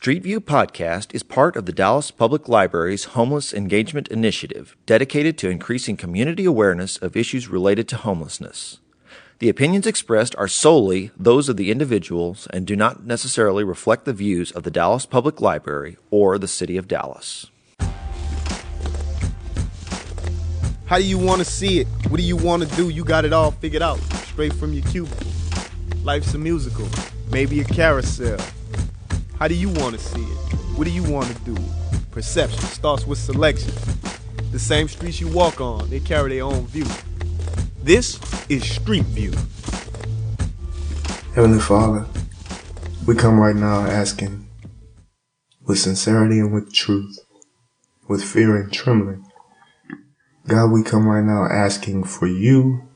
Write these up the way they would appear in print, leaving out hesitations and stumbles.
Street View podcast is part of the Dallas Public Library's Homeless Engagement Initiative, dedicated to increasing community awareness of issues related to homelessness. The opinions expressed are solely those of the individuals and do not necessarily reflect the views of the Dallas Public Library or the City of Dallas. How do you want to see it? What do you want to do? You got it all figured out, straight from your cubicle. Life's a musical, maybe a carousel. How do you want to see it? What do you want to do? Perception starts with selection. The same streets you walk on, they carry their own view. This is Street View. Heavenly Father, we come right now asking with sincerity and with truth, with fear and trembling. God, we come right now asking for you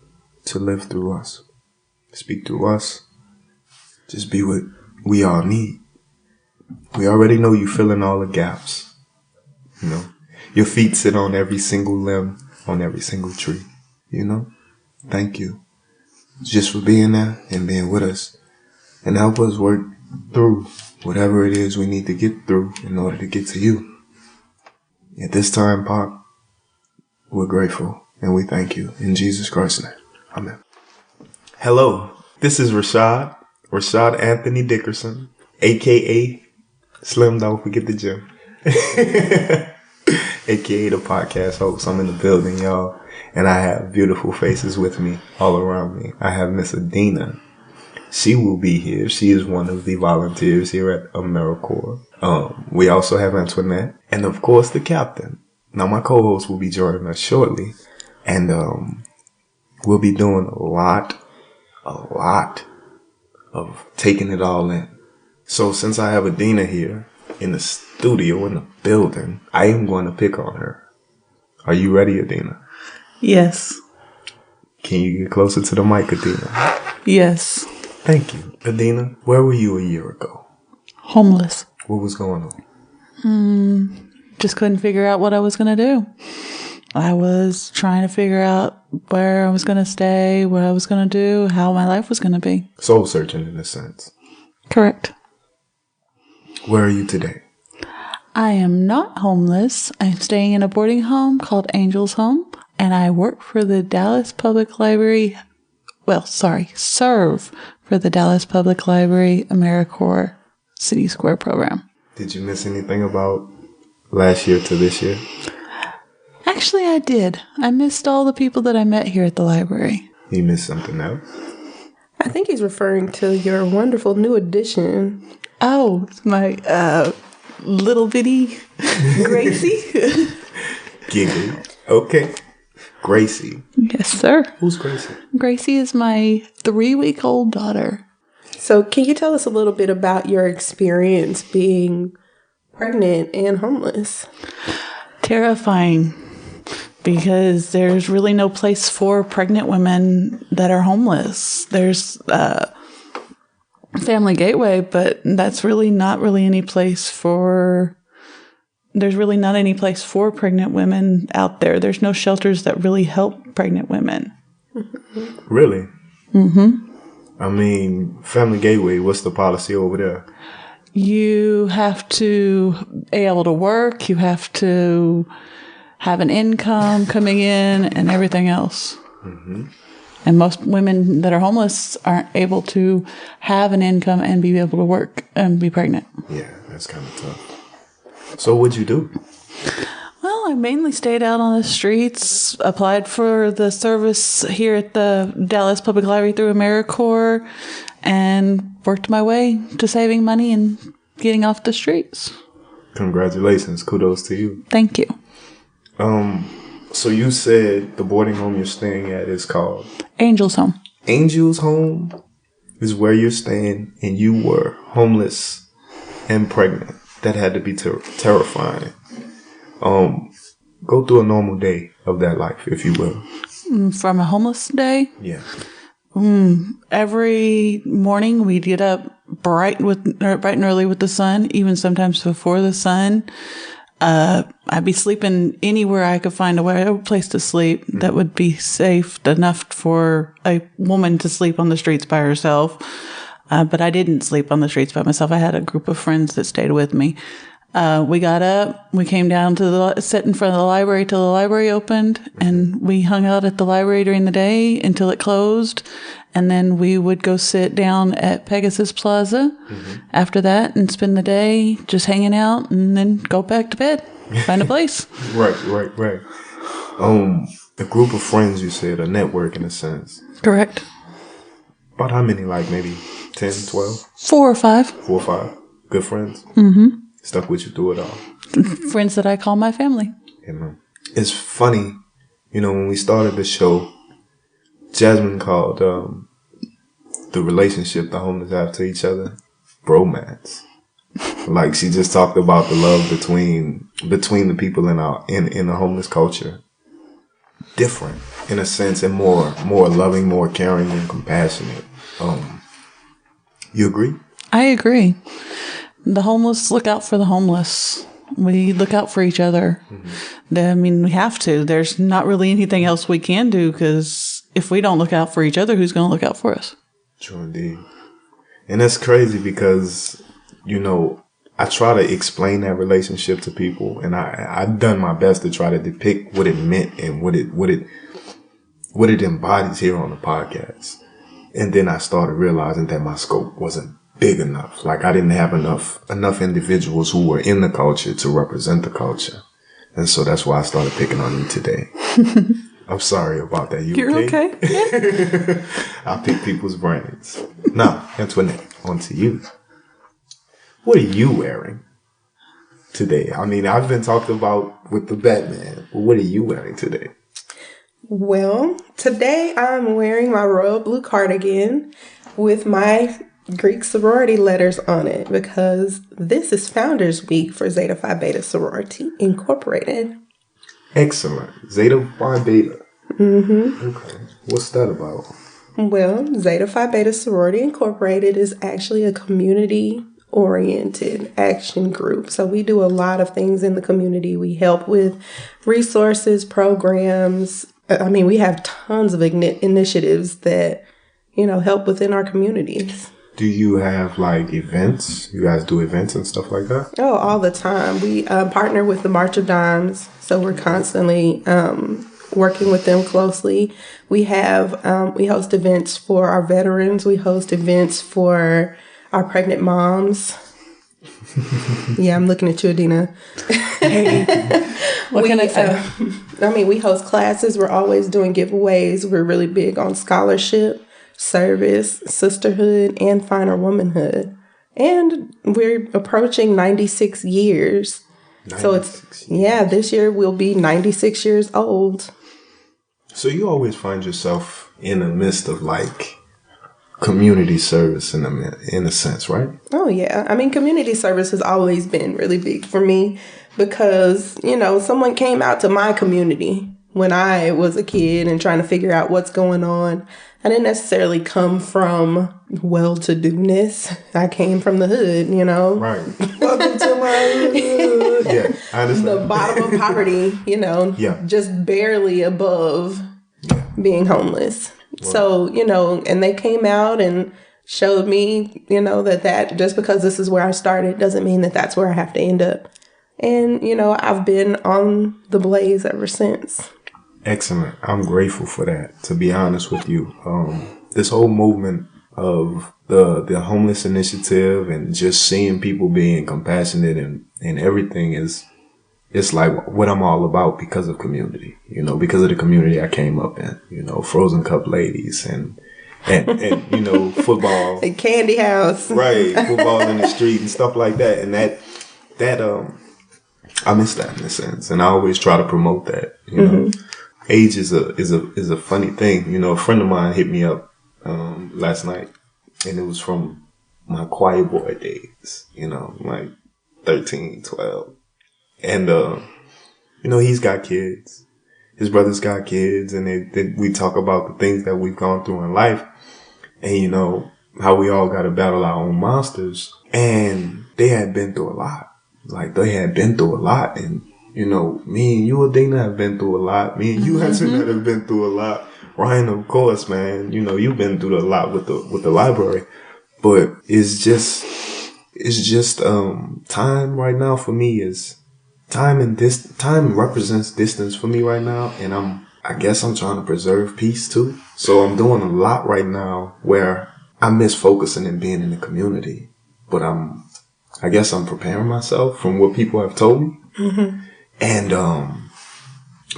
to live through us, speak through us, just be what we all need. We already know you fill in all the gaps. You know, your feet sit on every single limb, on every single tree. You know, thank you just for being there and being with us, and help us work through whatever it is we need to get through in order to get to you. At this time, Pop, we're grateful and we thank you in Jesus Christ's name. Amen. Hello, this is Rashad Anthony Dickerson, aka Slim, don't forget the gym. AKA the podcast host. I'm in the building, y'all. And I have beautiful faces with me all around me. I have Miss Adena. She will be here. She is one of the volunteers here at AmeriCorps. We also have Antoinette. And of course, the captain. Now, my co-host will be joining us shortly. And we'll be doing a lot of taking it all in. So since I have Adena here in the studio, in the building, I am going to pick on her. Are you ready, Adena? Yes. Can you get closer to the mic, Adena? Yes. Thank you. Adena, where were you a year ago? Homeless. What was going on? Just couldn't figure out what I was going to do. I was trying to figure out where I was going to stay, what I was going to do, how my life was going to be. Soul searching in a sense. Correct. Where are you today? I am not homeless. I'm staying in a boarding home called Angel's Home, and I work for the Dallas Public Library. Serve for the Dallas Public Library AmeriCorps CitySquare program. Did you miss anything about last year to this year? Actually, I did. I missed all the people that I met here at the library. You missed something else? I think he's referring to your wonderful new addition. Oh, my little bitty Gracie. Giggly. Okay. Gracie. Yes, sir. Who's Gracie? Gracie is my 3-week-old daughter. So can you tell us a little bit about your experience being pregnant and homeless? Terrifying, because there's really no place for pregnant women that are homeless. There's Family Gateway, but that's really not really any place for... There's really not any place for pregnant women out there. There's no shelters that really help pregnant women. Really? Mm-hmm. I mean, Family Gateway, what's the policy over there? You have to be able to work. You have to have an income coming in and everything else. Mm-hmm. And most women that are homeless aren't able to have an income and be able to work and be pregnant. Yeah, that's kind of tough. So what'd you do? Well, I mainly stayed out on the streets, applied for the service here at the Dallas Public Library through AmeriCorps, and worked my way to saving money and getting off the streets. Congratulations. Kudos to you. Thank you. So you said the boarding home you're staying at is called? Angel's Home. Angel's Home is where you're staying, and you were homeless and pregnant. That had to be terrifying. Go through a normal day of that life, if you will. From a homeless day? Yeah. Every morning we'd get up bright and early with the sun, even sometimes before the sun. I'd be sleeping anywhere I could find a place to sleep that would be safe enough for a woman to sleep on the streets by herself. But I didn't sleep on the streets by myself. I had a group of friends that stayed with me. We got up, we came down to sit in front of the library till the library opened, and we hung out at the library during the day until it closed. And then we would go sit down at Pegasus Plaza after that and spend the day just hanging out and then go back to bed, find a place. Right. A group of friends, you said, a network in a sense. Correct. About how many, like maybe 10, 12? 4 or 5. 4 or 5. Good friends? Mm-hmm. Stuck with you through it all. Friends that I call my family. Yeah, man. It's funny, when we started the show, Jasmine called the relationship the homeless have to each other bromance. Like, she just talked about the love between the people in the homeless culture. Different, in a sense, and more loving, more caring, and compassionate. You agree? I agree. The homeless look out for the homeless. We look out for each other. We have to. There's not really anything else we can do, because if we don't look out for each other, who's going to look out for us? True indeed. And that's crazy because, I try to explain that relationship to people, and I've done my best to try to depict what it meant and what it embodies here on the podcast. And then I started realizing that my scope wasn't big enough. Like, I didn't have enough individuals who were in the culture to represent the culture. And so that's why I started picking on you today. I'm sorry about that. You're okay. Yeah. I pick people's brains. Now, Antoinette, on to you. What are you wearing today? I mean, I've been talking about with the Batman, but what are you wearing today? Well, today I'm wearing my royal blue cardigan with my Greek sorority letters on it, because this is Founders Week for Zeta Phi Beta Sorority Incorporated. Excellent. Zeta Phi Beta. Okay. What's that about? Well, Zeta Phi Beta Sorority Incorporated is actually a community-oriented action group. So we do a lot of things in the community. We help with resources, programs. We have tons of initiatives that, help within our communities. Do you have events? You guys do events and stuff like that? Oh, all the time. We partner with the March of Dimes, so we're constantly working with them closely. We host events for our veterans. We host events for our pregnant moms. Yeah, I'm looking at you, Adena. Hey, what can I say? We host classes. We're always doing giveaways. We're really big on scholarship, service, sisterhood, and finer womanhood. And we're approaching 96 years. 96 years. This year we'll be 96 years old. So you always find yourself in the midst of community service in a sense, right? Oh, yeah. Community service has always been really big for me because, someone came out to my community when I was a kid and trying to figure out what's going on. I didn't necessarily come from well-to-do-ness. I came from the hood, Right. Welcome to my hood. Yeah, I understand. The bottom of poverty, just barely above being homeless. Wow. So, and they came out and showed me, that just because this is where I started doesn't mean that that's where I have to end up. And, I've been on the blaze ever since. Excellent. I'm grateful for that, to be honest with you. This whole movement of the homeless initiative and just seeing people being compassionate and everything it's like what I'm all about because of community, because of the community I came up in, Frozen Cup ladies and football. A candy house. Right. Football in the street and stuff like that. And that I miss that in a sense. And I always try to promote that, Age is a funny thing. A friend of mine hit me up last night, and it was from my choir boy days, 13, 12. And, he's got kids. His brother's got kids, and we talk about the things that we've gone through in life and, how we all got to battle our own monsters. And they had been through a lot. And, me and you, Adena, have been through a lot. Me and you, Antoinette, have been through a lot. Ryan, of course, man, you've been through a lot with the library. But it's just time right now for me is time, and this time represents distance for me right now, and I guess I'm trying to preserve peace too. So I'm doing a lot right now where I miss focusing and being in the community, but I guess I'm preparing myself from what people have told me. Mm-hmm. And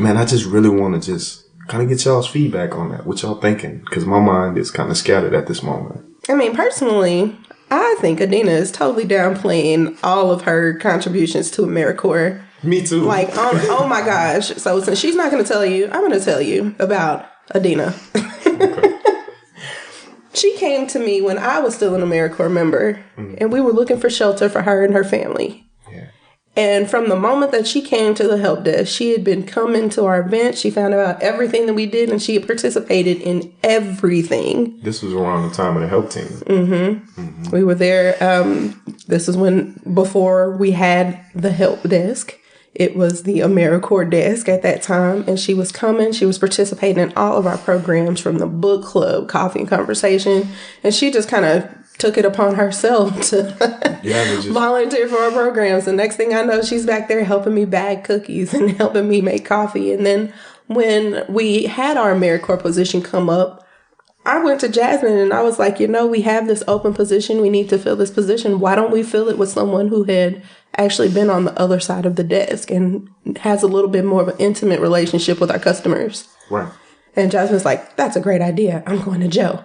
man, I just really want to just kind of get y'all's feedback on that. What y'all thinking? Because my mind is kind of scattered at this moment. I mean, personally, I think Adena is totally downplaying all of her contributions to AmeriCorps. Me too. Like, oh my gosh. So since she's not going to tell you, I'm going to tell you about Adena. Okay. She came to me when I was still an AmeriCorps member, and we were looking for shelter for her and her family. Yeah. And from the moment that she came to the help desk, she had been coming to our event. She found out everything that we did, and she had participated in everything. This was around the time of the help team. Mm-hmm. Mm-hmm. We were there. This is before we had the help desk. It was the AmeriCorps desk at that time, and she was coming. She was participating in all of our programs, from the book club, coffee and conversation, and she just kind of took it upon herself to volunteer for our programs. The next thing I know, she's back there helping me bag cookies and helping me make coffee. And then when we had our AmeriCorps position come up, I went to Jasmine and I was like, we have this open position. We need to fill this position. Why don't we fill it with someone who had actually been on the other side of the desk and has a little bit more of an intimate relationship with our customers? Right. And Jasmine's like, that's a great idea. I'm going to Joe.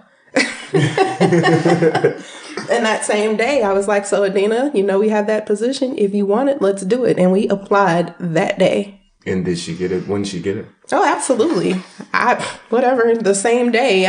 And that same day, I was like, so Adena, we have that position. If you want it, let's do it. And we applied that day. And did she get it? When did she get it? Oh, absolutely. The same day.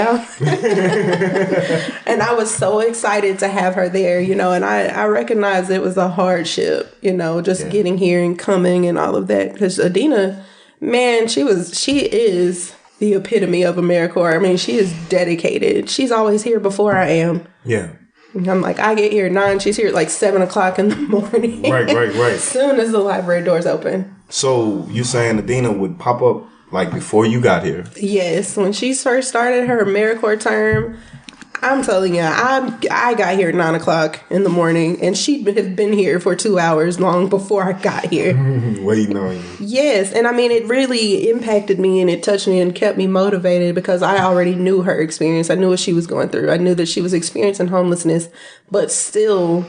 And I was so excited to have her there, and I recognized it was a hardship, getting here and coming and all of that. Because Adena, man, she is the epitome of AmeriCorps. I mean, she is dedicated. She's always here before I am. Yeah. I'm like, I get here at 9. She's here at like 7 o'clock in the morning. Right. As soon as the library doors open. So you saying Adena would pop up like before you got here? Yes. When she first started her AmeriCorps term, I'm telling you, I got here at 9 o'clock in the morning, and she'd have been here for 2 hours long before I got here. Waiting on you. Yes. And I mean, it really impacted me and it touched me and kept me motivated because I already knew her experience. I knew what she was going through. I knew that she was experiencing homelessness, but still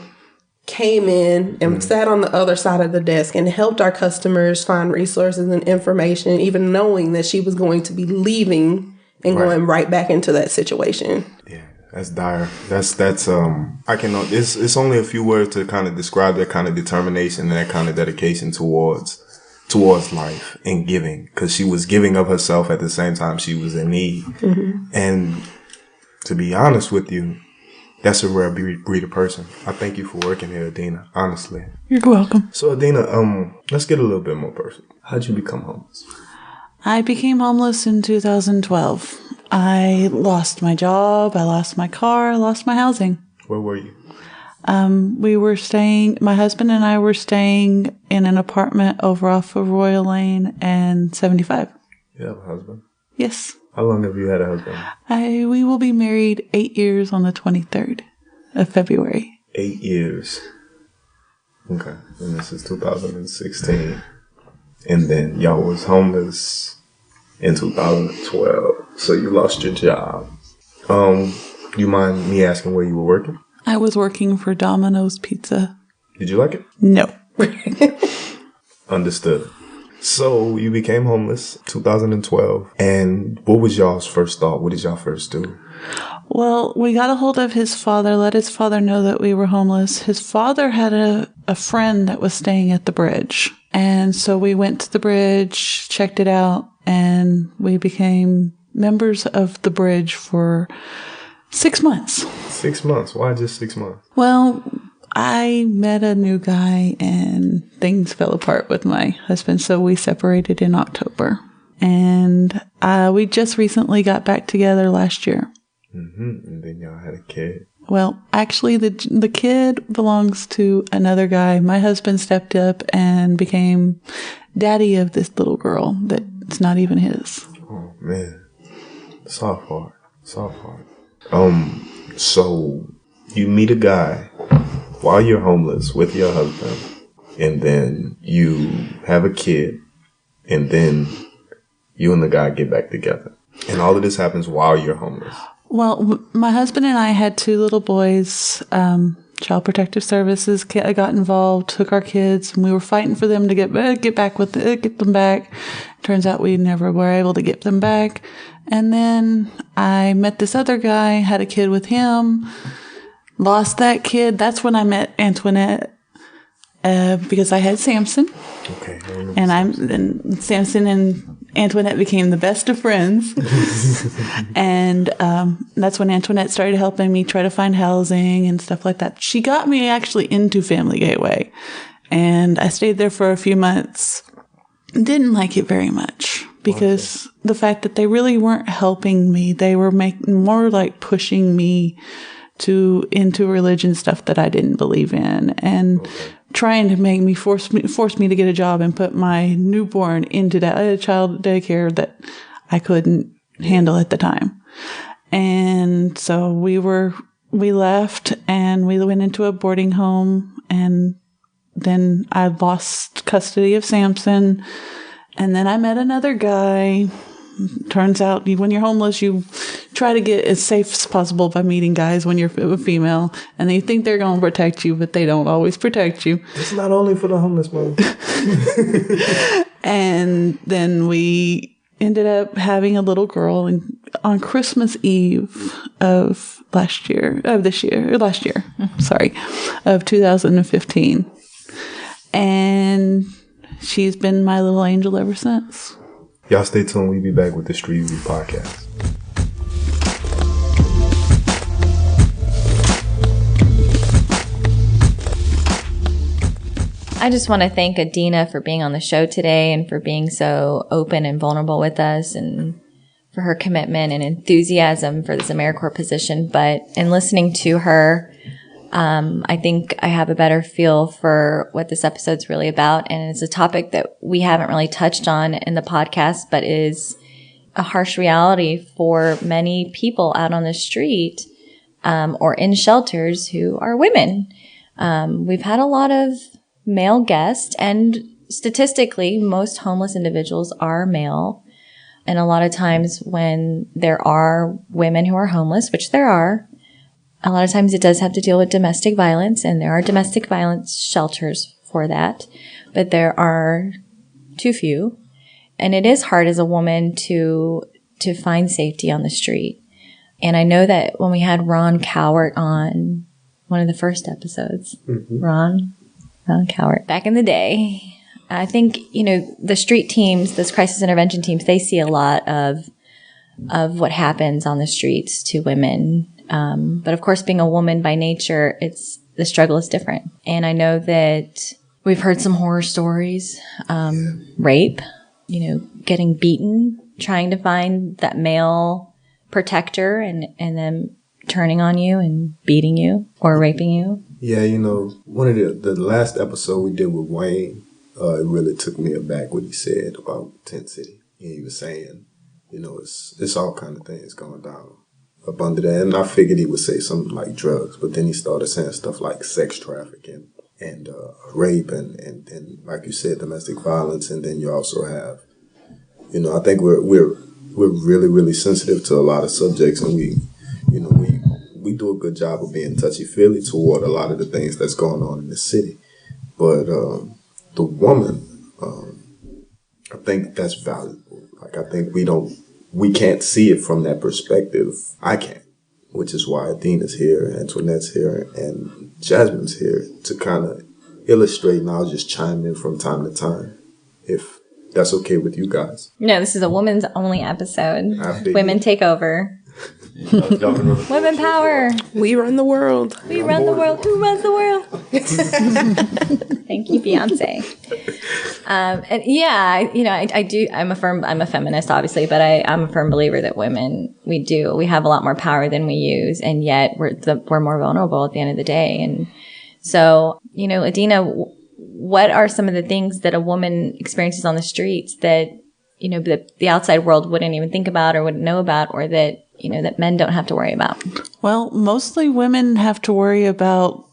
came in and sat on the other side of the desk and helped our customers find resources and information, even knowing that she was going to be leaving and going right back into that situation. Yeah. That's dire. That's I cannot, it's only a few words to kind of describe that kind of determination and that kind of dedication towards life and giving, because she was giving of herself at the same time she was in need. Mm-hmm. And to be honest with you, that's a rare breed of person. I thank you for working here, Adena, honestly. You're welcome. So Adena, let's get a little bit more personal. How'd you become homeless? I became homeless in 2012. I lost my job, I lost my car, I lost my housing. Where were you? My husband and I were staying in an apartment over off of Royal Lane and 75. You have a husband? Yes. How long have you had a husband? We will be married 8 years on the 23rd of February. 8 years. Okay. And this is 2016. And then y'all was homeless in 2012. So you lost your job. You mind me asking where you were working? I was working for Domino's Pizza. Did you like it? No. Understood. So you became homeless 2012. And what was y'all's first thought? What did y'all first do? Well, we got a hold of his father, let his father know that we were homeless. His father had a friend that was staying at the bridge. And so we went to the bridge, checked it out, and we became members of the bridge for 6 months. 6 months? Why just 6 months? Well, I met a new guy and things fell apart with my husband, so we separated in October. And we just recently got back together last year. Mm-hmm. And then y'all had a kid. Well, actually, the kid belongs to another guy. My husband stepped up and became daddy of this little girl that's not even his. Oh, man. Soft heart. So you meet a guy while you're homeless with your husband, and then you have a kid, and then you and the guy get back together. And all of this happens while you're homeless. Well, my husband and I had 2 little boys. Child Protective Services got involved, took our kids, and we were fighting for them to get them back. Turns out we never were able to get them back. And then I met this other guy, had a kid with him, lost that kid. That's when I met Antoinette, because I had Samson. Okay. And Samson and Antoinette became the best of friends. And that's when Antoinette started helping me try to find housing and stuff like that. She got me actually into Family Gateway. And I stayed there for a few months. Didn't like it very much because the fact that they really weren't helping me. They were more like pushing me into religion stuff that I didn't believe in, and trying to make me force me to get a job and put my newborn into child daycare that I couldn't handle at the time. And so we left and we went into a boarding home, and then I lost custody of Samson, and then I met another guy. Turns out when you're homeless, you try to get as safe as possible by meeting guys when you're a female, and they think they're going to protect you, but they don't always protect you. It's not only for the homeless, man. And then we ended up having a little girl on Christmas Eve of 2015. And she's been my little angel ever since. Y'all stay tuned. We'll be back with the Street View Podcast. I just want to thank Adena for being on the show today and for being so open and vulnerable with us, and for her commitment and enthusiasm for this AmeriCorps position. But in listening to her, I think I have a better feel for what this episode's really about. And it's a topic that we haven't really touched on in the podcast, but is a harsh reality for many people out on the street, or in shelters who are women. We've had a lot of male guests, and statistically, most homeless individuals are male. And a lot of times when there are women who are homeless, which there are, a lot of times it does have to deal with domestic violence, and there are domestic violence shelters for that, but there are too few. And it is hard as a woman to find safety on the street. And I know that when we had Ron Cowart on one of the first episodes, Ron Cowart, back in the day, I think, the street teams, those crisis intervention teams, they see a lot of what happens on the streets to women. But of course, being a woman by nature, the struggle is different. And I know that we've heard some horror stories, rape, getting beaten, trying to find that male protector, and then turning on you and beating you or raping you. Yeah, one of the last episode we did with Wayne, it really took me aback what he said about Tent City. He was saying, it's all kind of things going down up under that. And I figured he would say something like drugs, but then he started saying stuff like sex trafficking and rape and like you said, domestic violence. And then you also have, I think we're really, really sensitive to a lot of subjects, and we do a good job of being touchy-feely toward a lot of the things that's going on in the city. But the woman, I think that's valuable. Like, I think we can't see it from that perspective. I can't, which is why Adena's here, Antoinette's here, and Jasmine's here to kind of illustrate, and I'll just chime in from time to time, if that's okay with you guys. No, this is a women's only episode. Women take over. Women power. We run the world. We run the world. Who runs the world? Thank you, Beyonce. And yeah, I do. I'm a feminist, obviously, but I'm a firm believer that women, we have a lot more power than we use, and yet we're more vulnerable at the end of the day. And so, Adena, what are some of the things that a woman experiences on the streets that, the outside world wouldn't even think about or wouldn't know about, or that, that men don't have to worry about? Well, mostly women have to worry about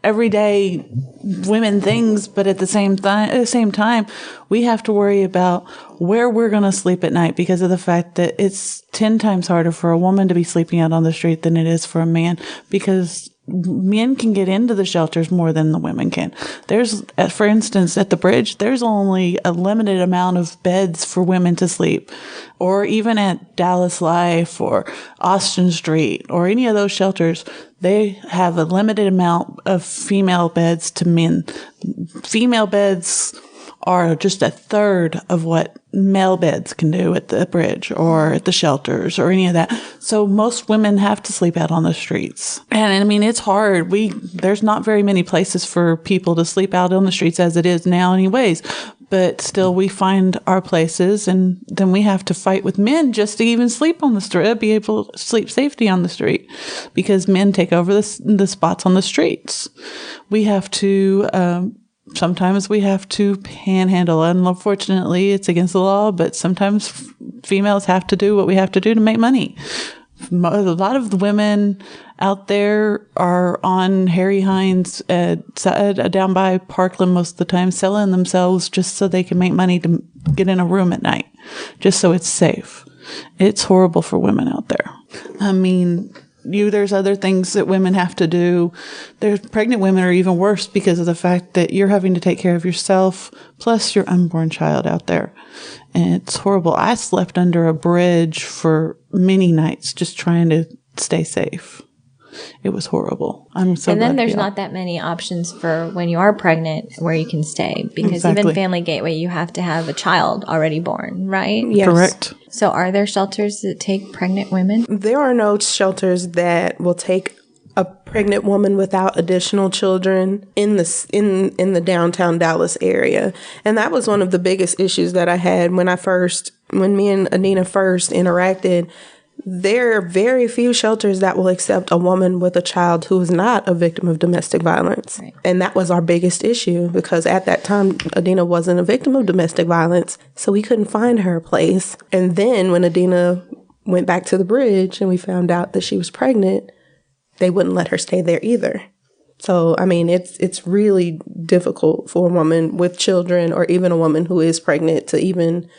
everyday women things, but at the same time, we have to worry about where we're going to sleep at night because of the fact that it's 10 times harder for a woman to be sleeping out on the street than it is for a man, because men can get into the shelters more than the women can. There's, for instance, at the bridge, there's only a limited amount of beds for women to sleep, or even at Dallas Life or Austin Street or any of those shelters, they have a limited amount of female beds to men. Female beds are just a third of what male beds can do at the bridge or at the shelters or any of that. So most women have to sleep out on the streets. And I mean, it's hard. There's not very many places for people to sleep out on the streets as it is now anyways. But still, we find our places, and then we have to fight with men just to even sleep on the street, be able to sleep safety on the street, because men take over the spots on the streets. We have to, sometimes we have to panhandle, and unfortunately, it's against the law, but sometimes females have to do what we have to do to make money. A lot of the women out there are on Harry Hines down by Parkland most of the time, selling themselves just so they can make money to get in a room at night, just so it's safe. It's horrible for women out there. I mean, there's other things that women have to do. Pregnant women are even worse because of the fact that you're having to take care of yourself, plus your unborn child out there. And it's horrible. I slept under a bridge for many nights just trying to stay safe. It was horrible. I'm so And then glad there's not that many options for when you are pregnant where you can stay, because Exactly. even Family Gateway, you have to have a child already born, right? Yes. Correct. So are there shelters that take pregnant women? There are no shelters that will take a pregnant woman without additional children in the downtown Dallas area. And that was one of the biggest issues that I had when me and Adena first interacted. There are very few shelters that will accept a woman with a child who is not a victim of domestic violence. Right. And that was our biggest issue, because at that time, Adena wasn't a victim of domestic violence, so we couldn't find her a place. And then when Adena went back to the bridge and we found out that she was pregnant, they wouldn't let her stay there either. So, I mean, it's really difficult for a woman with children, or even a woman who is pregnant, to even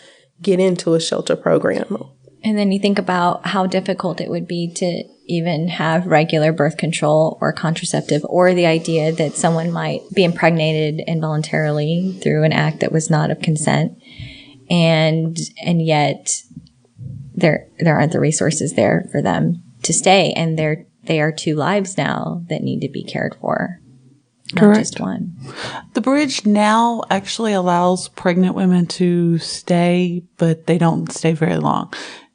get into a shelter program. And then you think about how difficult it would be to even have regular birth control or contraceptive, or the idea that someone might be impregnated involuntarily through an act that was not of consent. And yet there aren't the resources there for them to stay. And they are two lives now that need to be cared for, not Correct. just one. The bridge now actually allows pregnant women to stay, but they don't stay very long.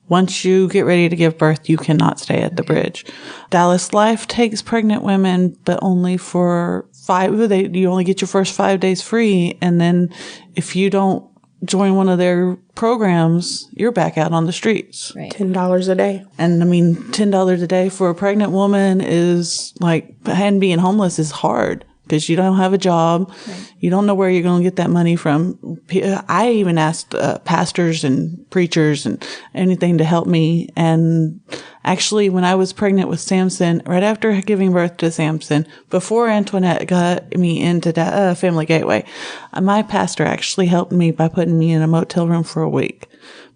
Once you get ready to give birth, you cannot stay at the bridge. Dallas Life takes pregnant women, but only for you only get your first 5 days free. And then if you don't join one of their programs, you're back out on the streets. Right. $10 a day. And I mean, $10 a day for a pregnant woman is and being homeless is hard, because you don't have a job. Right. You don't know where you're going to get that money from. I even asked pastors and preachers and anything to help me. And actually, when I was pregnant with Samson, right after giving birth to Samson, before Antoinette got me into Family Gateway, my pastor actually helped me by putting me in a motel room for a week.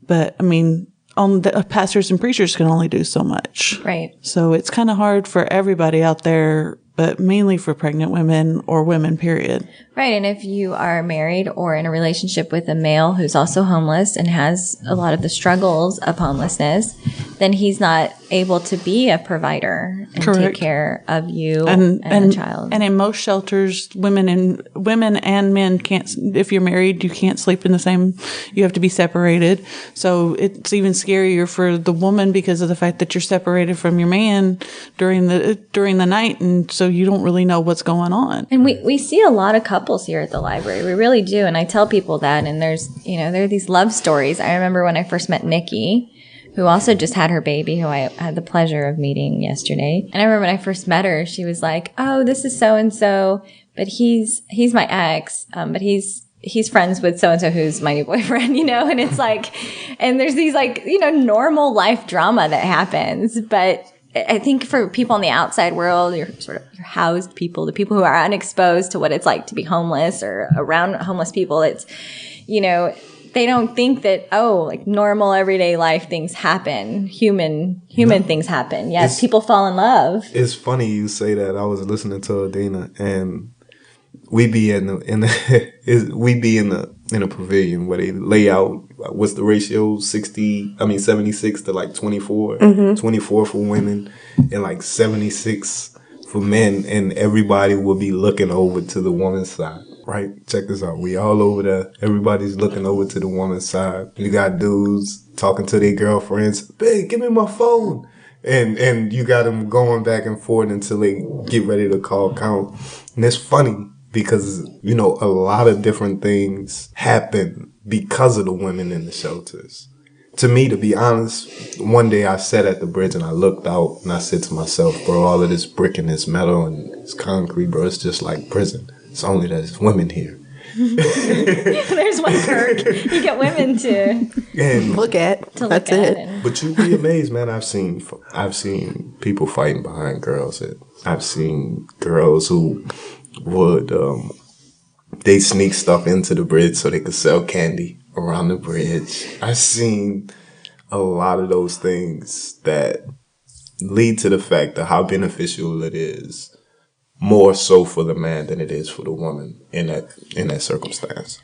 But I mean, the pastors and preachers can only do so much. Right. So it's kind of hard for everybody out there, but mainly for pregnant women or women, period. Right. And if you are married or in a relationship with a male who's also homeless and has a lot of the struggles of homelessness, then he's not able to be a provider and Correct. take care of you and a child. And in most shelters, women and men can't, if you're married, you can't sleep in the same, you have to be separated. So it's even scarier for the woman because of the fact that you're separated from your man during the night. And so you don't really know what's going on. And we see a lot of couples here at the library. We really do. And I tell people that. And there are these love stories. I remember when I first met Nikki, who also just had her baby, who I had the pleasure of meeting yesterday. And I remember when I first met her, she was like, "Oh, this is so-and-so, but he's my ex, but he's he's friends with so-and-so who's my new boyfriend, and it's like, and there's these like, normal life drama that happens. But I think for people in the outside world, your housed people, the people who are unexposed to what it's like to be homeless or around homeless people, it's, they don't think that, like normal everyday life things happen. Human things happen. Yes, people fall in love. It's funny you say that. I was listening to Adena, and we be in a pavilion where they lay out what's the ratio 76 to like 24, 24 for women and like 76 for men, and everybody will be looking over to the woman's side. Right? Check this out. We all over there. Everybody's looking over to the woman's side. You got dudes talking to their girlfriends. Babe, give me my phone. And you got them going back and forth until they get ready to call count. And it's funny because, a lot of different things happen because of the women in the shelters. To me, to be honest, one day I sat at the bridge and I looked out and I said to myself, bro, all of this brick and this metal and this concrete, bro, it's just like prison. It's only that there's women here. There's one perk. You get women to look at. That's it. But you'd be amazed, man. I've seen people fighting behind girls. I've seen girls who would they sneak stuff into the bridge so they could sell candy around the bridge. I've seen a lot of those things that lead to the fact of how beneficial it is, more so for the man than it is for the woman in that circumstance.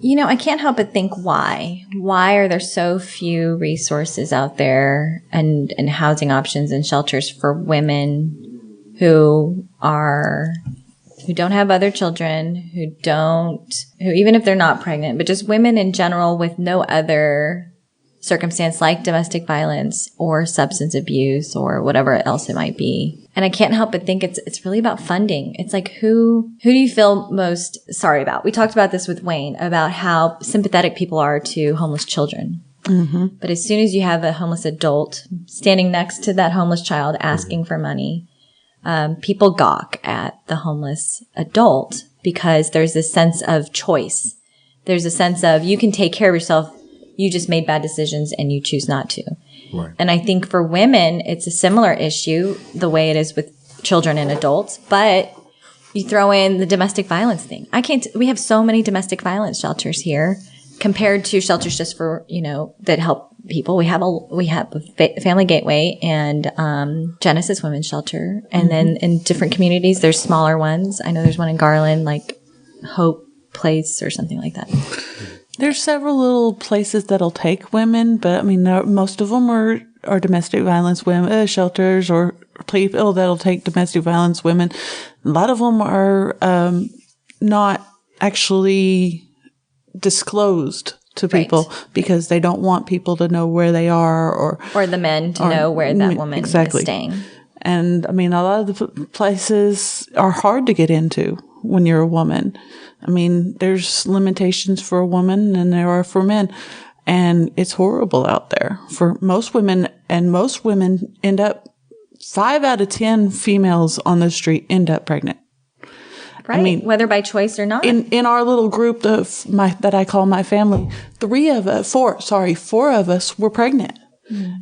I can't help but think why. Why are there so few resources out there and housing options and shelters for women who don't have other children, who even if they're not pregnant, but just women in general with no other circumstance like domestic violence or substance abuse or whatever else it might be. And I can't help but think it's really about funding. It's like, who do you feel most sorry about? We talked about this with Wayne about how sympathetic people are to homeless children. Mm-hmm. But as soon as you have a homeless adult standing next to that homeless child asking for money, people gawk at the homeless adult because there's this sense of choice. There's a sense of you can take care of yourself. You just made bad decisions and you choose not to. Right. And I think for women, it's a similar issue, the way it is with children and adults. But you throw in the domestic violence thing. We have so many domestic violence shelters here compared to shelters just for, that help people. We have a Family Gateway and Genesis Women's Shelter. And then in different communities, there's smaller ones. I know there's one in Garland, like Hope Place or something like that. There's several little places that'll take women, but most of them are domestic violence women shelters or people that'll take domestic violence women. A lot of them are not actually disclosed to people because they don't want people to know where they are or the men to know where that woman is staying. And a lot of the places are hard to get into when you're a woman. There's limitations for a woman and there are for men. And it's horrible out there for most women. And most women end up, 5 out of 10 females on the street end up pregnant. Right. Whether by choice or not. In our little group that I call my family, 4 of us were pregnant.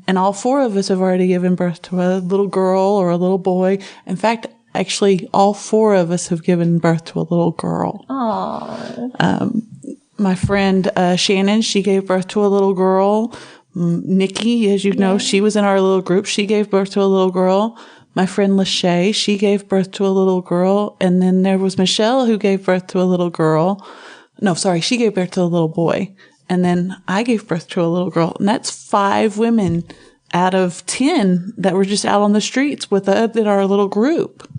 And all 4 of us have already given birth to a little girl or a little boy. In fact, actually, all 4 of us have given birth to a little girl. Aww. My friend Shannon, she gave birth to a little girl. Nikki, as you know, she was in our little group. She gave birth to a little girl. My friend Lachey, she gave birth to a little girl. And then there was Michelle who gave birth to a little girl. No, sorry, she gave birth to a little boy. And then I gave birth to a little girl. And that's 5 women out of 10 that were just out on the streets with us in our little group.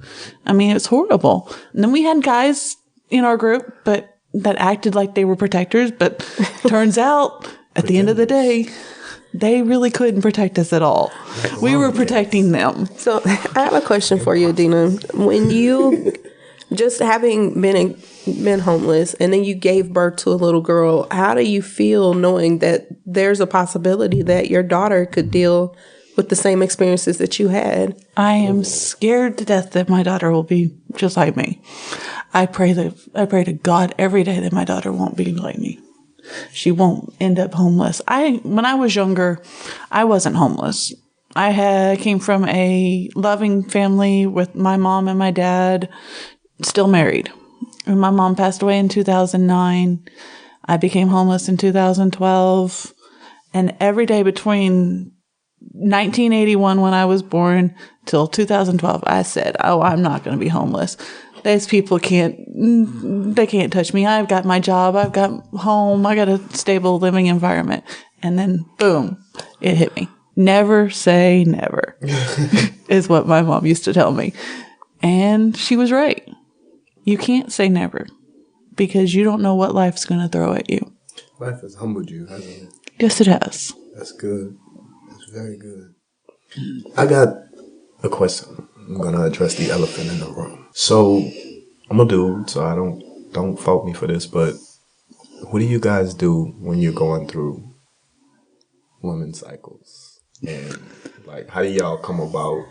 It's horrible. And then we had guys in our group, but that acted like they were protectors. But turns out at the end of the day, they really couldn't protect us at all. We were protecting them. So I have a question for you, Adena. When you just having been homeless and then you gave birth to a little girl, how do you feel knowing that there's a possibility that your daughter could deal with the same experiences that you had? I am scared to death that my daughter will be just like me. I pray to God every day that my daughter won't be like me. She won't end up homeless. When I was younger, I wasn't homeless. I came from a loving family with my mom and my dad still married. And my mom passed away in 2009. I became homeless in 2012. And every day between 1981, when I was born, till 2012, I said, oh, I'm not going to be homeless. These people can't touch me. I've got my job. I've got home. I got a stable living environment. And then, boom, it hit me. Never say never is what my mom used to tell me. And she was right. You can't say never because you don't know what life's going to throw at you. Life has humbled you, hasn't it? Yes, it has. That's good. That's very good. I got a question. I'm going to address the elephant in the room. So, I'm a dude, so I don't fault me for this, but what do you guys do when you're going through women's cycles? And, like, how do y'all come about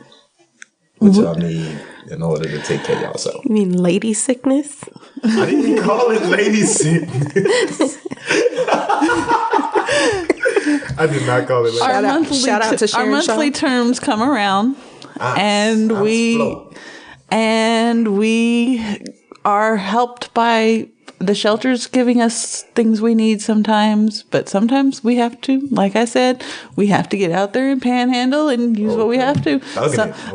what y'all need in order to take care of yourself? You mean lady sickness? I didn't call it lady sickness. I did not call it lady sickness. Shout out to Sharon our monthly terms come around, and we are helped by the shelters giving us things we need sometimes, but sometimes we have to, like I said, we have to get out there and panhandle and use what we have to.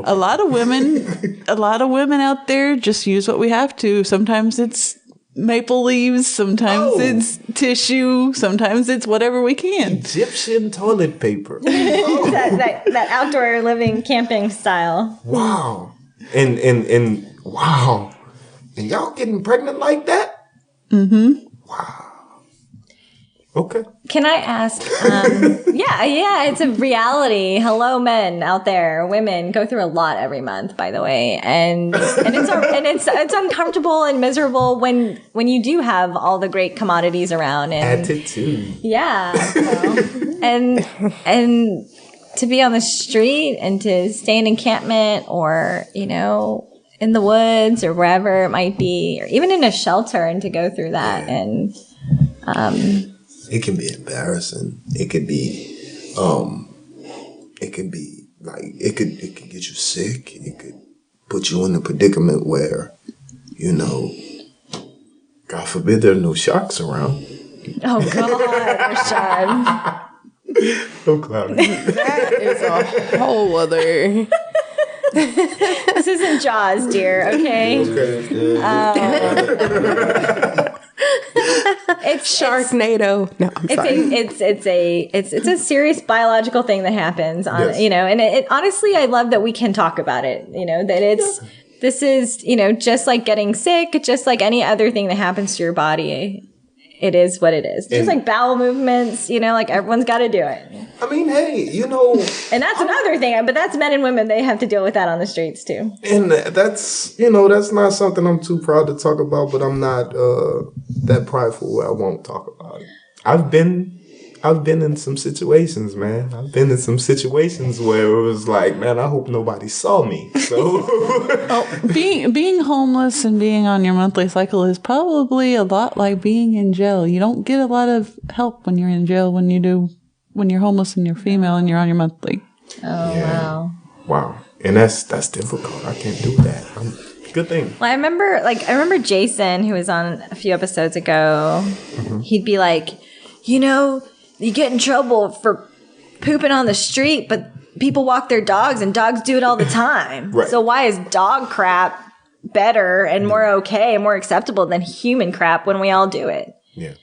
A lot of women out there just use what we have to. Sometimes it's maple leaves, sometimes it's tissue, sometimes it's whatever we can. Egyptian toilet paper. that outdoor living camping style. Wow. And wow. And y'all getting pregnant like that? Mm-hmm. Wow. Okay. Can I ask? Yeah, it's a reality. Hello, men out there. Women go through a lot every month, by the way, and it's uncomfortable and miserable when you do have all the great commodities around and attitude. Yeah, and to be on the street and to stay in encampment or in the woods or wherever it might be, or even in a shelter, and to go through that and it can be embarrassing. It could be like it could get you sick. It could put you in a predicament where, God forbid there are no sharks around. Oh God, Rashad. So cloudy. That is a whole other. This isn't Jaws, dear. Okay. It's Sharknado. No, I'm sorry. It's a serious biological thing that happens on, and it honestly, I love that we can talk about it, that this is, just like getting sick, just like any other thing that happens to your body. It is what it is. Just like bowel movements, like everyone's got to do it. I mean, hey, And that's another thing, but that's men and women. They have to deal with that on the streets too. And that's, that's not something I'm too proud to talk about, but I'm not that prideful where I won't talk about it. I've been in some situations, man. I've been in some situations where it was like, man, I hope nobody saw me. So being homeless and being on your monthly cycle is probably a lot like being in jail. You don't get a lot of help when you're in jail when you're homeless and you're female and you're on your monthly. Oh, yeah. Wow. And that's difficult. I can't do that. Good thing. Well, I remember Jason, who was on a few episodes ago. Mm-hmm. He'd be like, you get in trouble for pooping on the street, but people walk their dogs and dogs do it all the time. Right. So why is dog crap better and more okay and more acceptable than human crap when we all do it? Yeah.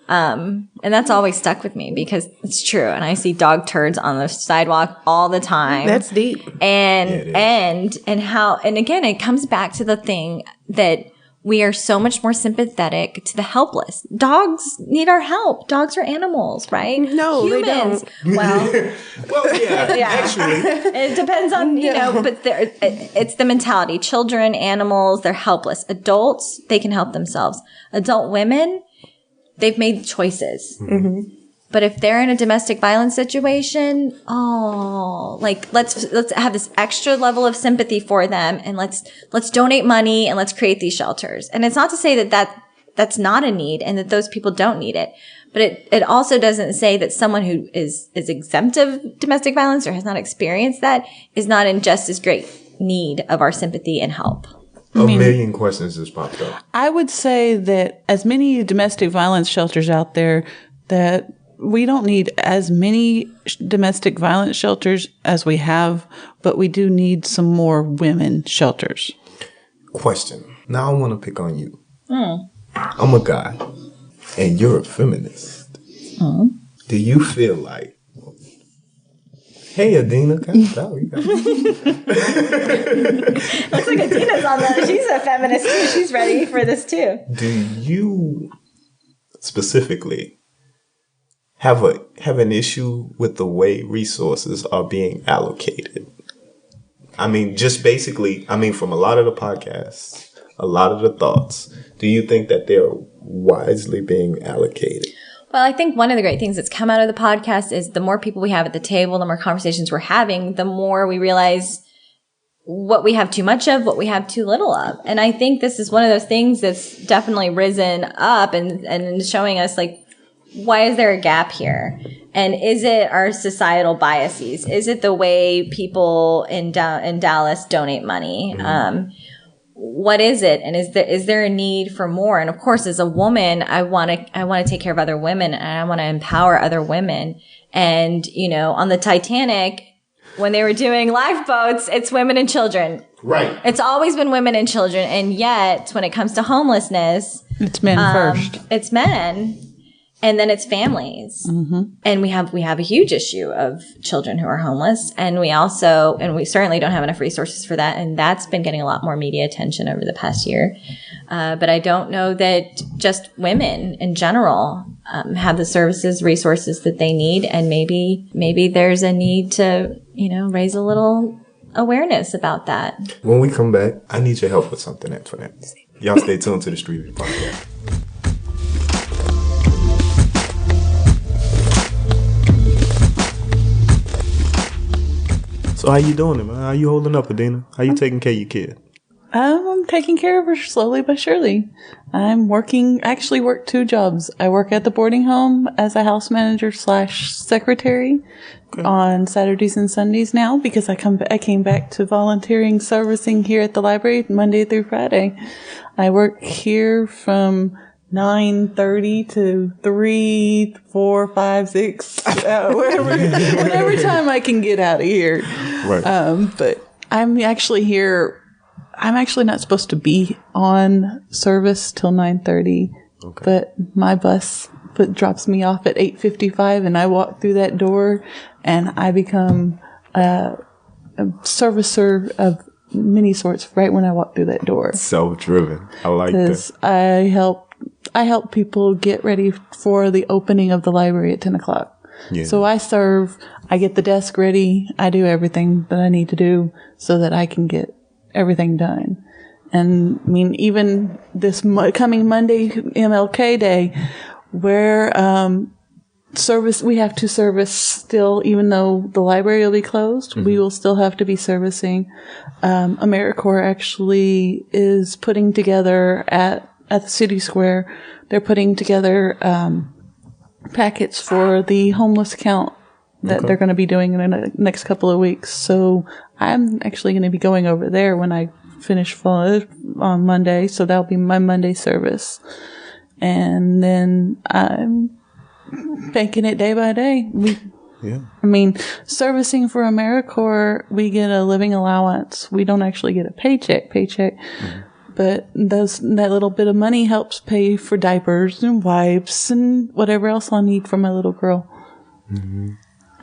And that's always stuck with me because it's true. And I see dog turds on the sidewalk all the time. That's deep. And again, it comes back to the thing that we are so much more sympathetic to the helpless. Dogs need our help. Dogs are animals, right? No, humans. They don't. Well, yeah. Actually, it depends on but it's the mentality. Children, animals, they're helpless. Adults, they can help themselves. Adult women, they've made choices. Mm-hmm. But if they're in a domestic violence situation, let's have this extra level of sympathy for them, and let's donate money and let's create these shelters. And it's not to say that that's not a need and that those people don't need it. But it also doesn't say that someone who is exempt of domestic violence or has not experienced that is not in just as great need of our sympathy and help. A million questions just popped up. I would say that as many domestic violence shelters out there, that we don't need as many domestic violence shelters as we have, but we do need some more women shelters. Question. Now I want to pick on you. I'm a guy, and you're a feminist. Do you feel like, hey, Adena, kind of tell you. Looks like Adena's on that. She's a feminist too. She's ready for this too. Do you specifically have an issue with the way resources are being allocated? I mean, just basically, from a lot of the podcasts, a lot of the thoughts, do you think that they're wisely being allocated? Well, I think one of the great things that's come out of the podcast is the more people we have at the table, the more conversations we're having, the more we realize what we have too much of, what we have too little of. And I think this is one of those things that's definitely risen up and showing us, like, why is there a gap here? And is it our societal biases? Is it the way people in Dallas donate money? What is it? And is there a need for more? And of course, as a woman, I want to take care of other women, and I want to empower other women. And, on the Titanic, when they were doing lifeboats, it's women and children. Right. It's always been women and children. And yet, when it comes to homelessness, it's men first. It's men. And then it's families. And we have a huge issue of children who are homeless. And we certainly don't have enough resources for that. And that's been getting a lot more media attention over the past year. But I don't know that just women in general have the resources that they need. And maybe there's a need to, raise a little awareness about that. When we come back, I need your help with something, Antoinette. Y'all stay tuned to the Street View Podcast. So how you doing, man? How you holding up, Adena? How you taking care of your kid? I'm taking care of her slowly but surely. Actually work 2 jobs. I work at the boarding home as a house manager / secretary on Saturdays and Sundays now, because I came back to volunteering servicing here at the library Monday through Friday. I work here from 9:30 to 3, 4, 5, 6, whatever time I can get out of here. Right. But I'm actually here. I'm actually not supposed to be on service till 9:30. Okay. But my bus drops me off at 8:55, and I walk through that door, and I become a servicer of many sorts right when I walk through that door. Self-driven. I like that. Because I help people get ready for the opening of the library at 10 o'clock. Yeah. So I serve, I get the desk ready, I do everything that I need to do so that I can get everything done. And even this coming Monday, MLK Day, where we have to service still, even though the library will be closed, we will still have to be servicing. AmeriCorps actually is putting together at the CitySquare, they're putting together packets for the homeless count that they're going to be doing in the next couple of weeks. So I'm actually going to be going over there when I finish on Monday. So that'll be my Monday service. And then I'm banking it day by day. Servicing for AmeriCorps, we get a living allowance. We don't actually get a paycheck. But that little bit of money helps pay for diapers and wipes and whatever else I'll need for my little girl.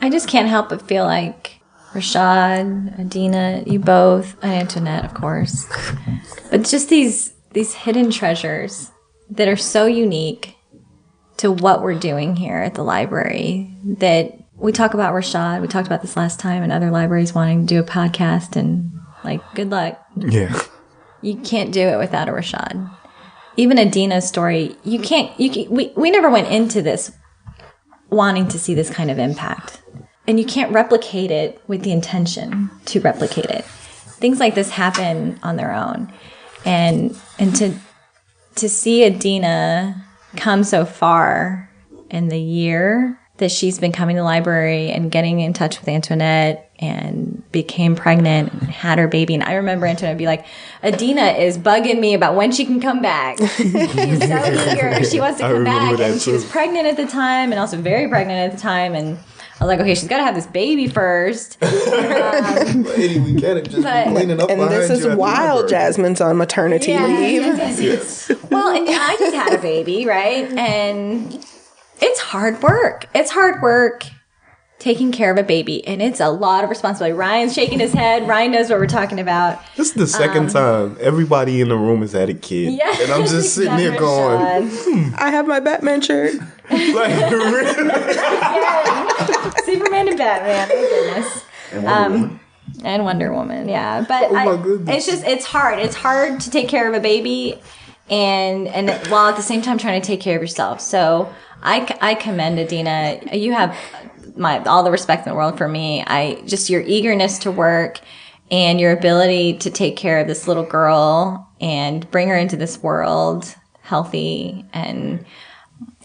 I just can't help but feel like Rashad, Adena, you both, and Antoinette, of course. But just these hidden treasures that are so unique to what we're doing here at the library, that we talk about Rashad. We talked about this last time, and other libraries wanting to do a podcast, and good luck. Yeah. You can't do it without a Rashad. Even Adena's story, we never went into this wanting to see this kind of impact. And you can't replicate it with the intention to replicate it. Things like this happen on their own. And to see Adena come so far in the year that she's been coming to the library and getting in touch with Antoinette and became pregnant and had her baby. And I remember Antoinette be like, Adena is bugging me about when she can come back. She's so eager. She wants to come back. And she was pregnant at the time and also very pregnant at the time. And I was like, okay, she's got to have this baby first. Lady, we can't just be cleaning up and this is while Jasmine's on maternity leave. Yes. Well, and I just had a baby, right? And it's hard work. It's hard work taking care of a baby, and it's a lot of responsibility. Ryan's shaking his head. Ryan knows what we're talking about. This is the second time everybody in the room has had a kid. Yeah, and I'm just sitting here going, I have my Batman shirt. Like, really? Yeah. Superman and Batman. My goodness. And Wonder Woman, yeah. But it's hard. It's hard to take care of a baby and while at the same time trying to take care of yourself. So I commend Adena. You have all the respect in the world for me. Just your eagerness to work and your ability to take care of this little girl and bring her into this world healthy, and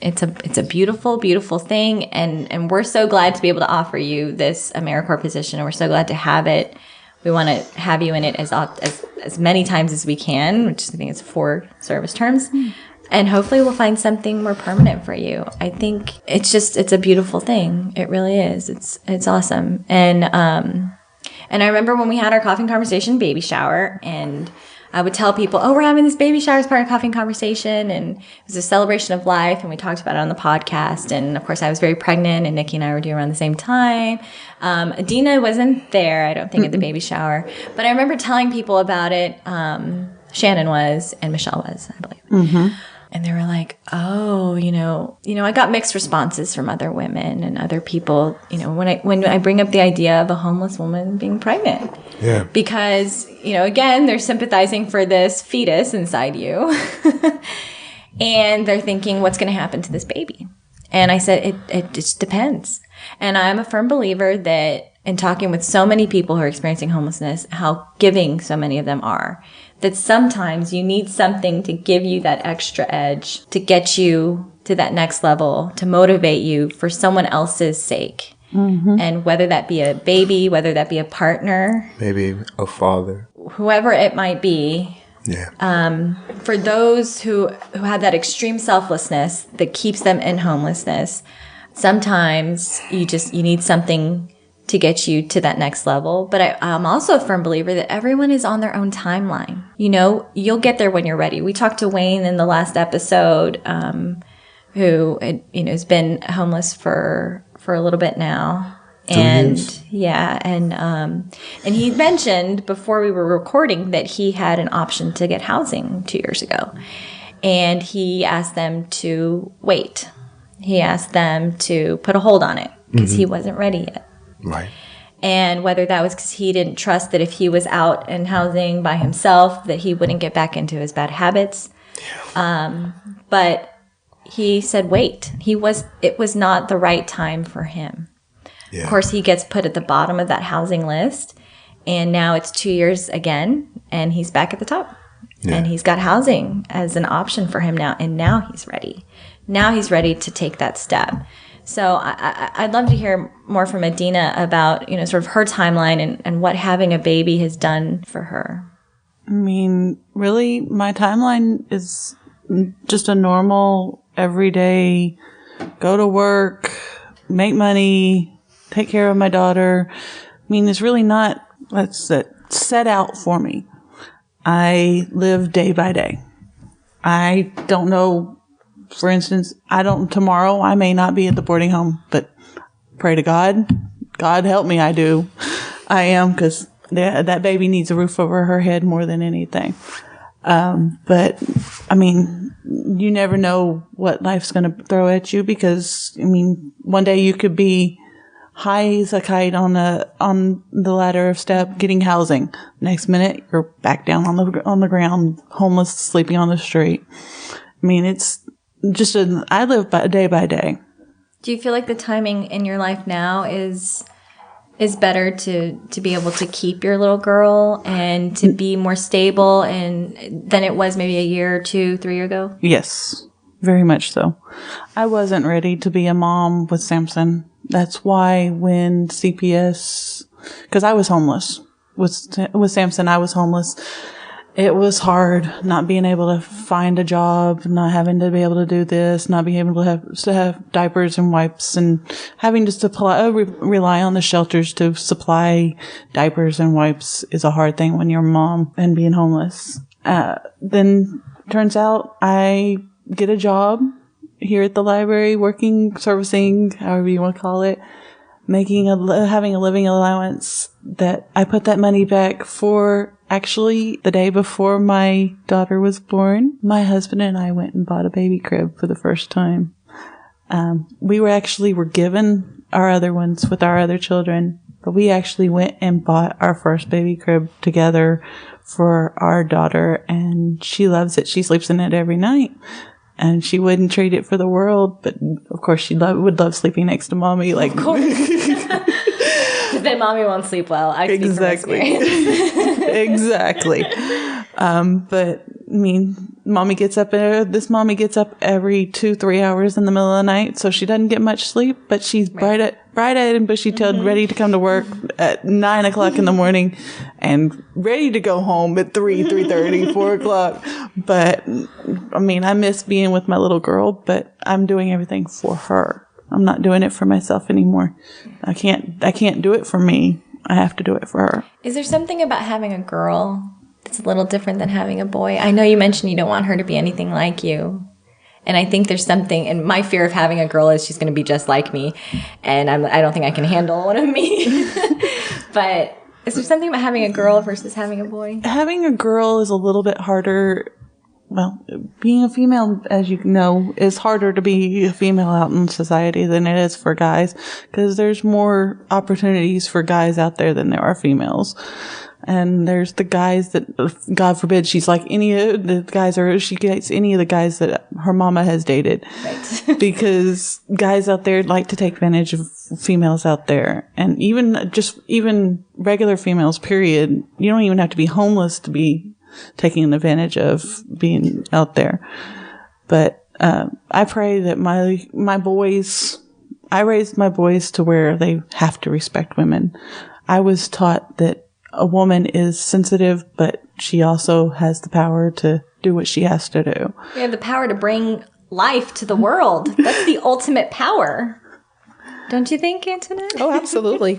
it's a beautiful, beautiful thing. And we're so glad to be able to offer you this AmeriCorps position, and we're so glad to have it. We want to have you in it as many times as we can, which I think is 4 service terms. And hopefully we'll find something more permanent for you. I think it's a beautiful thing. It really is. It's awesome. And I remember when we had our coffee and conversation baby shower, and I would tell people, oh, we're having this baby shower as part of coffee and conversation. And it was a celebration of life. And we talked about it on the podcast. And of course I was very pregnant, and Nikki and I were due around the same time. Adena wasn't there, I don't think, at the baby shower, but I remember telling people about it. Shannon was, and Michelle was, I believe. Mm-hmm. And they were like, oh, I got mixed responses from other women and other people, when I bring up the idea of a homeless woman being pregnant. Yeah. Because, again, they're sympathizing for this fetus inside you. And they're thinking, what's going to happen to this baby? And I said, it just depends. And I'm a firm believer that in talking with so many people who are experiencing homelessness, how giving so many of them are, that sometimes you need something to give you that extra edge, to get you to that next level, to motivate you for someone else's sake. Mm-hmm. And whether that be a baby, whether that be a partner, maybe a father, whoever it might be. Yeah. For those who have that extreme selflessness that keeps them in homelessness, sometimes you need something to get you to that next level. But I'm also a firm believer that everyone is on their own timeline. You'll get there when you're ready. We talked to Wayne in the last episode, who has been homeless for a little bit now. 2 years. Yeah, and he mentioned before we were recording that he had an option to get housing 2 years ago, and he asked them to wait. He asked them to put a hold on it because he wasn't ready yet. Right. And whether that was because he didn't trust that if he was out in housing by himself, that he wouldn't get back into his bad habits. Yeah. But he said, wait. It was not the right time for him. Yeah. Of course, he gets put at the bottom of that housing list. And now it's 2 years again, and he's back at the top. Yeah. And he's got housing as an option for him now. And now he's ready. Now he's ready to take that step. So I'd love to hear more from Adena about, sort of her timeline and what having a baby has done for her. I mean, really, my timeline is just a normal, everyday, go to work, make money, take care of my daughter. I mean, it's really not what's set out for me. I live day by day. I don't know. For instance, tomorrow I may not be at the boarding home, but pray to God. God help me, I do. I am, because that baby needs a roof over her head more than anything. But, I mean, you never know what life's going to throw at you, because, I mean, one day you could be high as a kite on the ladder of step getting housing. Next minute, you're back down on the ground, homeless, sleeping on the street. I mean, it's just I live day by day. Do you feel like the timing in your life now is better to be able to keep your little girl and to be more stable than it was maybe a year, 2, 3 years ago? Yes, very much so. I wasn't ready to be a mom with Samson. That's why when CPS, because I was homeless. With Samson, I was homeless. It was hard not being able to find a job, not having to be able to do this, not being able to have diapers and wipes, and having to rely on the shelters to supply diapers and wipes is a hard thing when you're a mom and being homeless. Then turns out I get a job here at the library, servicing, however you want to call it, having a living allowance that I put that money back for. Actually, the day before my daughter was born, my husband and I went and bought a baby crib for the first time. We were given our other ones with our other children, but we actually went and bought our first baby crib together for our daughter, and she loves it. She sleeps in it every night. And she wouldn't trade it for the world, but of course she would love sleeping next to mommy. Like, of course. Because then mommy won't sleep well. I speak from experience. Exactly. But I mean, this mommy gets up every 2-3 hours in the middle of the night, so she doesn't get much sleep, but she's bright-eyed and bushy-tailed, ready to come to work at 9 o'clock in the morning and ready to go home at 3:30, 4 o'clock. But I mean, I miss being with my little girl, but I'm doing everything for her. I'm not doing it for myself anymore. I can't do it for me. I have to do it for her. Is there something about having a girl that's a little different than having a boy? I know you mentioned you don't want her to be anything like you. And I think there's something, and my fear of having a girl is she's going to be just like me. And I don't think I can handle one of me. But is there something about having a girl versus having a boy? Having a girl is a little bit harder. Well, being a female, as you know, is harder to be a female out in society than it is for guys, because there's more opportunities for guys out there than there are females. And there's the guys that, God forbid, she's like any of the guys, or she gets any of the guys that her mama has dated. Right. Because guys out there like to take advantage of females out there. And even regular females, period. You don't even have to be homeless to be taking advantage of being out there. But I pray that my boys, I raised my boys to where they have to respect women. I was taught that a woman is sensitive, but she also has the power to do what she has to do. We have the power to bring life to the world. That's the ultimate power. Don't you think, Antoinette? Oh, absolutely.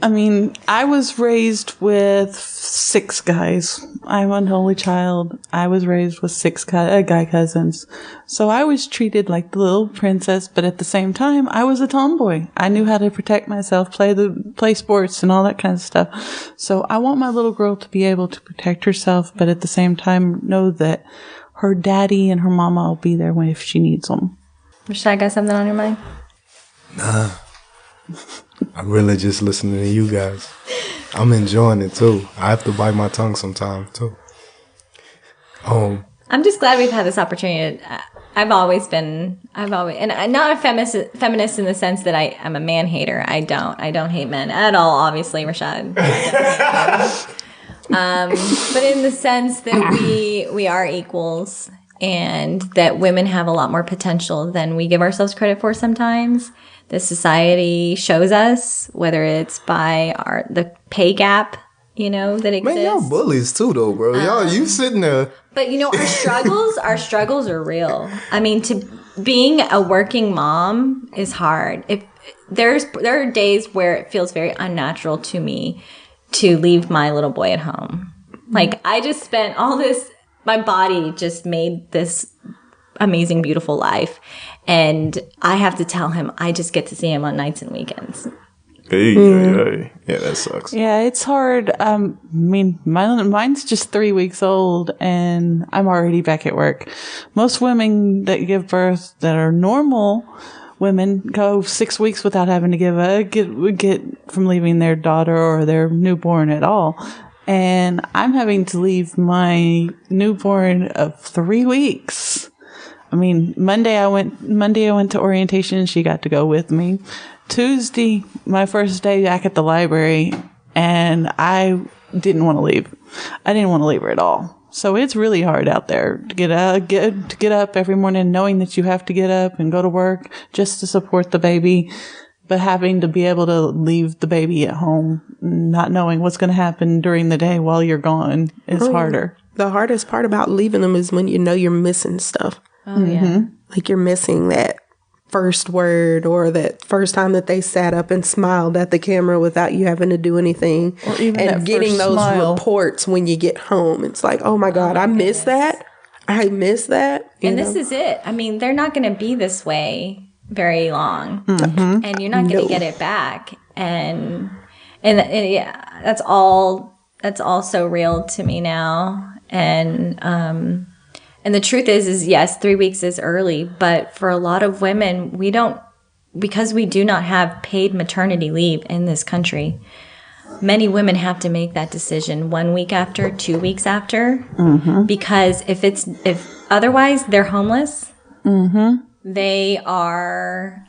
I mean, I was raised with 6 guys. I'm an only child. I was raised with 6 guy cousins. So I was treated like the little princess, but at the same time, I was a tomboy. I knew how to protect myself, play sports and all that kind of stuff. So I want my little girl to be able to protect herself, but at the same time, know that her daddy and her mama will be there if she needs them. Rashad, got something on your mind? Nah. I'm really just listening to you guys. I'm enjoying it too. I have to bite my tongue sometimes too. I'm just glad we've had this opportunity. I've always, and I'm not a feminist in the sense that I'm a man hater. I don't hate men at all, obviously, Rashad. But in the sense that we are equals and that women have a lot more potential than we give ourselves credit for sometimes. The society shows us, whether it's by the pay gap, that exists. Man, y'all bullies too, though, bro. You sitting there. But our struggles are real. I mean, being a working mom is hard. There are days where it feels very unnatural to me to leave my little boy at home. Like, I just spent all this. My body just made this amazing, beautiful life. And I have to tell him I just get to see him on nights and weekends. Hey. Yeah, that sucks. Yeah, it's hard. I mean, mine's just 3 weeks old and I'm already back at work. Most women that give birth that are normal women go 6 weeks without having to get from leaving their daughter or their newborn at all. And I'm having to leave my newborn of 3 weeks. Monday I went to orientation. She got to go with me. Tuesday, my first day back at the library, and I didn't want to leave. I didn't want to leave her at all. So it's really hard out there to get up every morning knowing that you have to get up and go to work just to support the baby, but having to be able to leave the baby at home, not knowing what's going to happen during the day while you're gone is harder. The hardest part about leaving them is when you know you're missing stuff. Oh, yeah. Like you're missing that first word or that first time that they sat up and smiled at the camera without you having to do anything. Or even and getting those reports when you get home. It's like, oh my God, I miss that. I miss that. This is it. They're not going to be this way very long. And you're not going to get it back. And yeah, that's all so real to me now. And the truth is yes, 3 weeks is early, but for a lot of women, because we do not have paid maternity leave in this country, many women have to make that decision 1 week after, 2 weeks after, because if otherwise they're homeless, they are,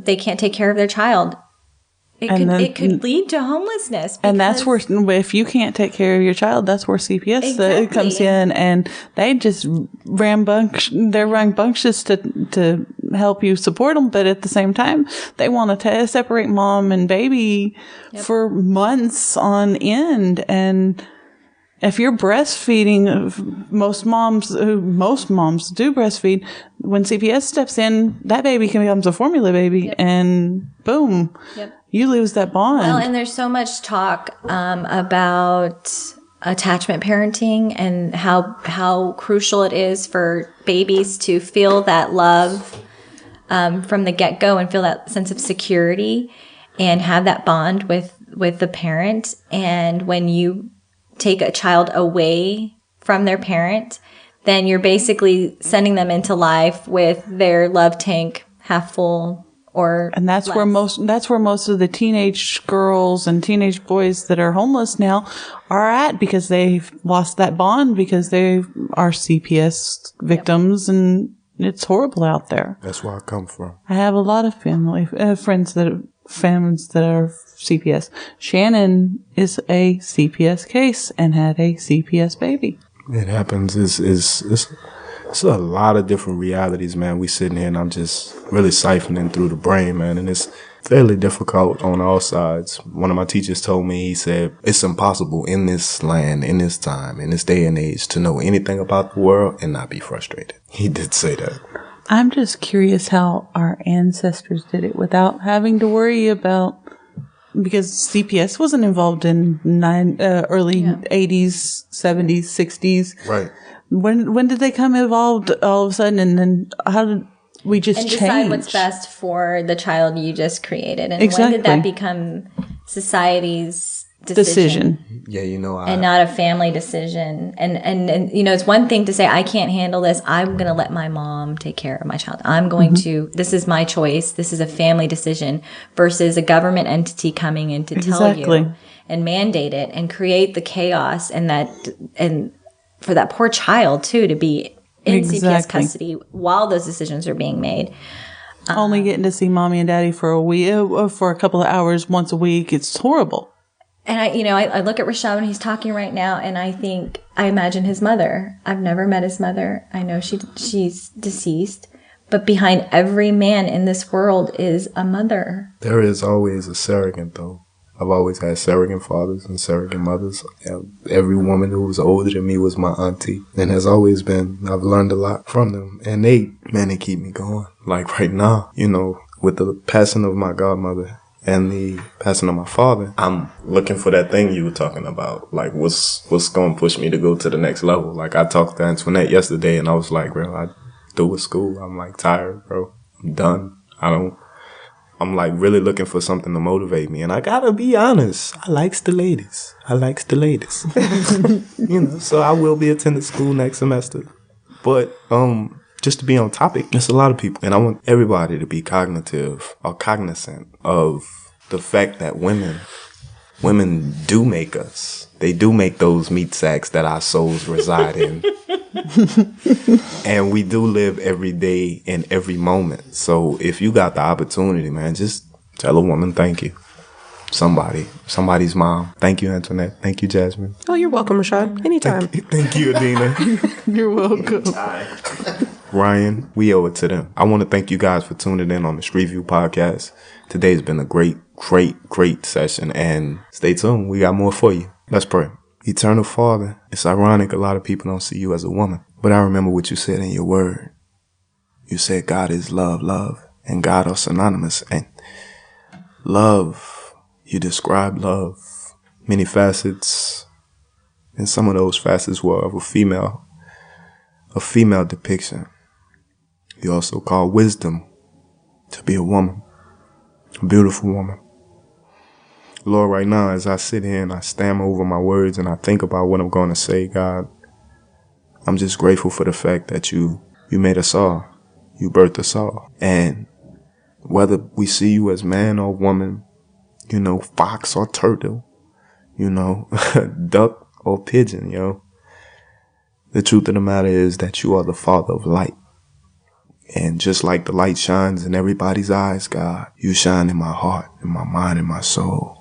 they can't take care of their child. It could lead to homelessness. And that's where, if you can't take care of your child, that's where CPS comes in, and they just they're rambunctious to help you support them, but at the same time, they want to separate mom and baby for months on end. And if you're breastfeeding, most moms do breastfeed. When CPS steps in, that baby becomes a formula baby, and boom. You lose that bond. Well, and there's so much talk about attachment parenting and how crucial it is for babies to feel that love from the get-go and feel that sense of security and have that bond with the parent. And when you take a child away from their parent, then you're basically sending them into life with their love tank half full. And that's where most of the teenage girls and teenage boys that are homeless now are at, because they've lost that bond, because they are CPS victims, and it's horrible out there. That's where I come from. I have a lot of friends that are CPS. Shannon is a CPS case and had a CPS baby. It happens. It's a lot of different realities, man. We sitting here and I'm just really siphoning through the brain, man. And it's fairly difficult on all sides. One of my teachers told me, he said, it's impossible in this land, in this time, in this day and age to know anything about the world and not be frustrated. He did say that. I'm just curious how our ancestors did it without having to worry about, because CPS wasn't involved in early 80s, 70s, 60s. Right. When did they come involved all of a sudden, and then how did we just change? Decide what's best for the child you just created? And exactly. When did that become society's decision? Yeah, and not a family decision. And it's one thing to say, I can't handle this. I'm going to let my mom take care of my child. I'm going to, this is my choice. This is a family decision, versus a government entity coming in to tell you and mandate it and create the chaos and for that poor child too, to be in CPS custody while those decisions are being made. Only getting to see mommy and daddy for a week, for a couple of hours once a week. It's horrible. And I look at Rashad when he's talking right now, and I imagine his mother. I've never met his mother. I know she's deceased, but behind every man in this world is a mother. There is always a surrogate, though. I've always had surrogate fathers and surrogate mothers. Every woman who was older than me was my auntie. And has always been, I've learned a lot from them. And they keep me going. Like right now, with the passing of my godmother and the passing of my father, I'm looking for that thing you were talking about. Like, what's going to push me to go to the next level? Like, I talked to Antoinette yesterday and I was like, bro, I'm through with school. I'm like tired, bro. I'm done. I'm like really looking for something to motivate me. And I gotta be honest, I likes the ladies. So I will be attending school next semester. But just to be on topic, there's a lot of people. And I want everybody to be cognizant of the fact that women do make us. They do make those meat sacks that our souls reside in. And we do live every day in every moment. So if you got the opportunity, man, just tell a woman thank you. Somebody's mom. Thank you, Antoinette. Thank you, Jasmine. Oh, you're welcome, Rashad. Anytime. Thank you, Adena. You're welcome. Ryan, we owe it to them. I want to thank you guys for tuning in on the Street View podcast. Today's been a great session, and stay tuned. We got more for you. Let's pray. Eternal Father, it's ironic a lot of people don't see you as a woman, but I remember what you said in your word. You said God is love, and God are synonymous. And love, you describe love, many facets, and some of those facets were of a female depiction. You also call wisdom to be a woman, a beautiful woman. Lord, right now, as I sit here and I stammer over my words and I think about what I'm going to say, God, I'm just grateful for the fact that you made us all. You birthed us all. And whether we see you as man or woman, fox or turtle, duck or pigeon, the truth of the matter is that you are the Father of light. And just like the light shines in everybody's eyes, God, you shine in my heart, in my mind, in my soul.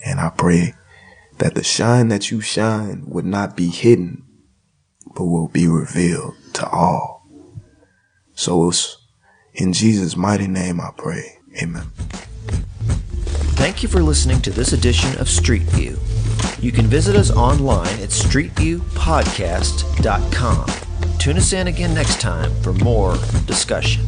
And I pray that the shine that you shine would not be hidden, but will be revealed to all. So it's in Jesus' mighty name I pray. Amen. Thank you for listening to this edition of Street View. You can visit us online at streetviewpodcast.com. Tune us in again next time for more discussion.